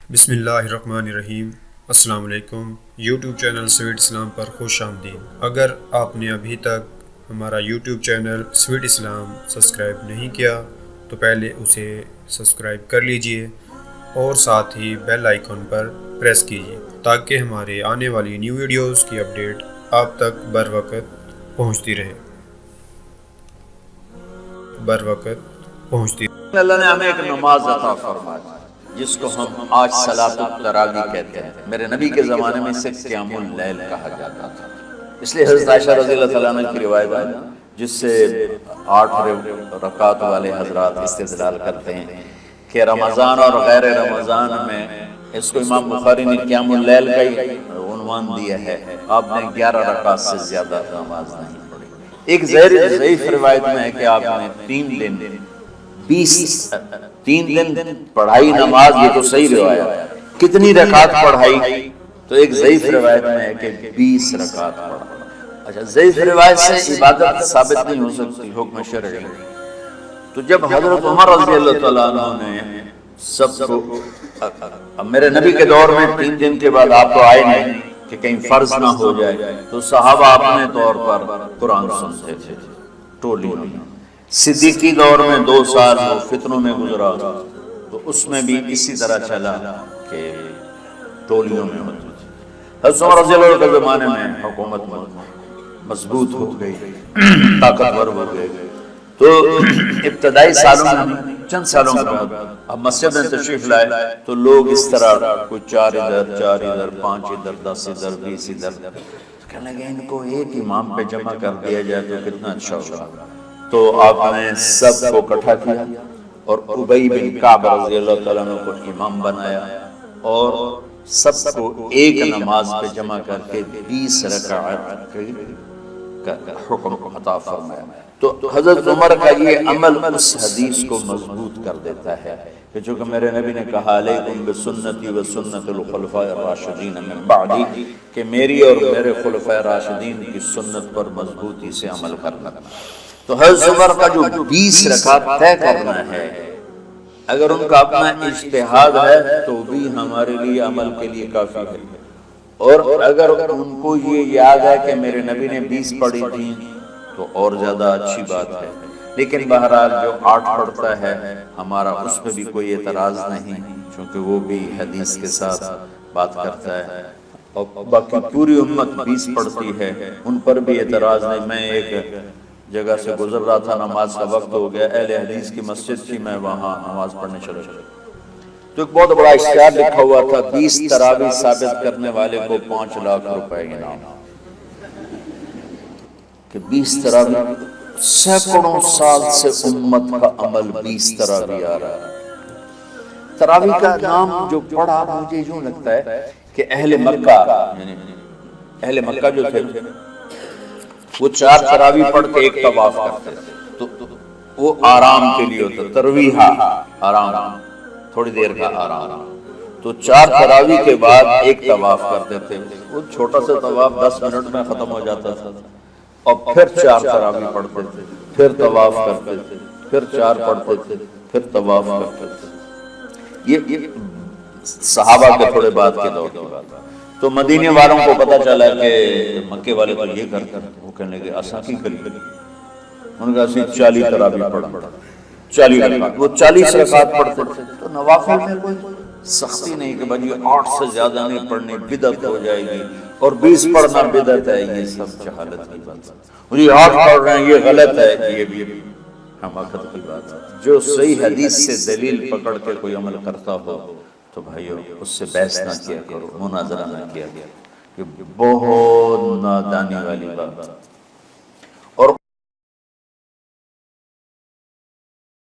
بسم اللہ الرحمن الرحیم۔ السلام علیکم۔ یوٹیوب چینل سویٹ اسلام پر خوش آمدید۔ اگر آپ نے ابھی تک ہمارا یوٹیوب چینل سویٹ اسلام سبسکرائب نہیں کیا تو پہلے اسے سبسکرائب کر لیجئے اور ساتھ ہی بیل آئیکن پر پریس کیجئے تاکہ ہمارے آنے والی نیو ویڈیوز کی اپڈیٹ آپ تک بر وقت پہنچتی رہے۔ اللہ نے ہمیں ایک نماز عطا فرمائی جس کو ہم آج صلاۃ التراویح کہتے ہیں۔ میرے نبی کے زمانے میں اسے قیام اللیل کہا جاتا تھا، اس لیے حضرت عائشہ رضی اللہ تعالیٰ عنہ کی روایت ہے جس سے 8 رکعت والے حضرات استدلال کرتے ہیں کہ رمضان اور غیر رمضان میں اس کو امام بخاری نے قیام اللیل کا ہی عنوان دیا ہے۔ آپ نے 11 رکعت سے زیادہ نماز نہیں پڑھی۔ ایک ضعیف روایت میں ہے کہ آپ نے 3 دن پڑھائی نماز، یہ تو صحیح روایت ہے۔ کتنی رکعت پڑھائی؟ تو ایک ضعیف روایت میں ہے کہ 20 رکعت پڑھا۔ اچھا، ضعیف روایت سے عبادت ثابت نہیں ہو سکتی حکم شرعی۔ تو جب حضرت عمر رضی اللہ تعالیٰ عنہ نے سب کو، میرے نبی کے دور میں 3 دن کے بعد آپ تو آئے نہیں کہ کہیں فرض نہ ہو جائے، تو صحابہ اپنے طور پر قرآن سنتے تھے ٹولیوں میں۔ صدیقی دور میں 2 سال وہ فتنوں میں گزرا، تو اس میں بھی اسی طرح چلا کہ ٹولیوں میں ہوتی تھی۔ حضرت عمر رضی اللہ عنہ کے زمانے میں حکومت مضبوط ہو گئی، طاقتور ہو گئی، تو ابتدائی سالوں میں چند سالوں کے بعد اب مسجد میں تشریف لائے تو لوگ اس طرح کوئی 4 ادھر 5 ادھر 10 ادھر 20 ادھر، کہنے لگے ان کو ایک امام پہ جمع کر دیا جائے تو کتنا اچھا ہوگا۔ تو آپ نے سب کو اکٹھا کیا اور ابی بن کعب رضی اللہ تعالیٰ عنہ کو امام بنایا اور سب کو ایک نماز پہ جمع کر کے 20 رکعت کا حکم عطا فرمایا۔ تو حضرت عمر کا یہ عمل اس حدیث کو مضبوط کر دیتا ہے کہ چونکہ میرے نبی نے کہا علیکم بسنتی و سنت الخلفاء الراشدین من بعدی، کہ میری اور میرے خلفاء راشدین کی سنت پر مضبوطی سے عمل کرنا۔ تو حضرت عمر کا جو 20 رکعت طے کرنا ہے، اگر ان کا اپنا اجتہاد ہے تو بھی ہمارے لیے عمل کے لیے کافی ہے، اور اگر ان کو یہ یاد ہے کہ میرے نبی نے 20 پڑھی تھی تو اور زیادہ اچھی بات ہے۔ لیکن بہرحال جو 8 پڑھتا ہے ہمارا اس پہ بھی کوئی اعتراض نہیں، چونکہ وہ بھی حدیث کے ساتھ بات کرتا ہے، اور باقی پوری امت 20 پڑھتی ہے ان پر بھی اعتراض نہیں۔ میں ایک جگہ سے گزر رہا تھا، نماز کا وقت ہو گیا، اہل حدیث کی مسجد تھی، میں وہاں نماز پڑھنے چلا تو ایک بہت بڑا اشتہار لکھا ہوا تھا 20 تراویح ثابت کرنے والے کو 5 لاکھ روپے انعام، کہ 20 تراویح سینکڑوں سال سے امت کا عمل 20 تراویح آ رہا ہے۔ تراویح کا نام جو پڑھا مجھے یوں لگتا ہے کہ اہل مکہ، یعنی اہل مکہ جو تھے وہ 4 تراویح پڑھ کے ایک طواف کرتے تھے، تو وہ آرام کے لیے ہوتا، ترویح آرام، تھوڑی دیر کا آرام۔ تو 4 تراویح کے بعد ایک طواف کرتے تھے، وہ چھوٹا سا طواف 10 منٹ میں ختم ہو جاتا تھا، اور پھر 4 تراویح پڑھتے تھے، پھر طواف کرتے تھے، پھر 4 پڑھتے تھے، پھر طواف کرتے تھے۔ یہ صحابہ کے تھوڑے بعد کے دور کی بات ہے۔ تو مدینے والوں کو پتہ چلا کہ مکے والے تو یہ کرتے ہیں، وہ کہنے لگے اساں کی کریے، ان کا اسی 40 تراویح پڑھا، 40 رکعت، وہ 40 رکعت پڑھتے تھے۔ تو نوافل میں کوئی سختی نہیں کہ بھائی 8 سے زیادہ نہیں پڑھنی، بدعت ہو جائے گی، اور 20 پڑھنا بدعت ہے، یہ سب جہالت کی بات ہے۔ یہ 8 پڑھ رہے ہیں یہ غلط ہے، یہ بھی حماقت کی بات ہے۔ جو صحیح حدیث سے دلیل پکڑ کے کوئی عمل کرتا ہو تو بھائیو اس سے بحث نہ کیا کرو، مناظرہ نہ کیا کرو، یہ بہت نادانی والی بات ہے۔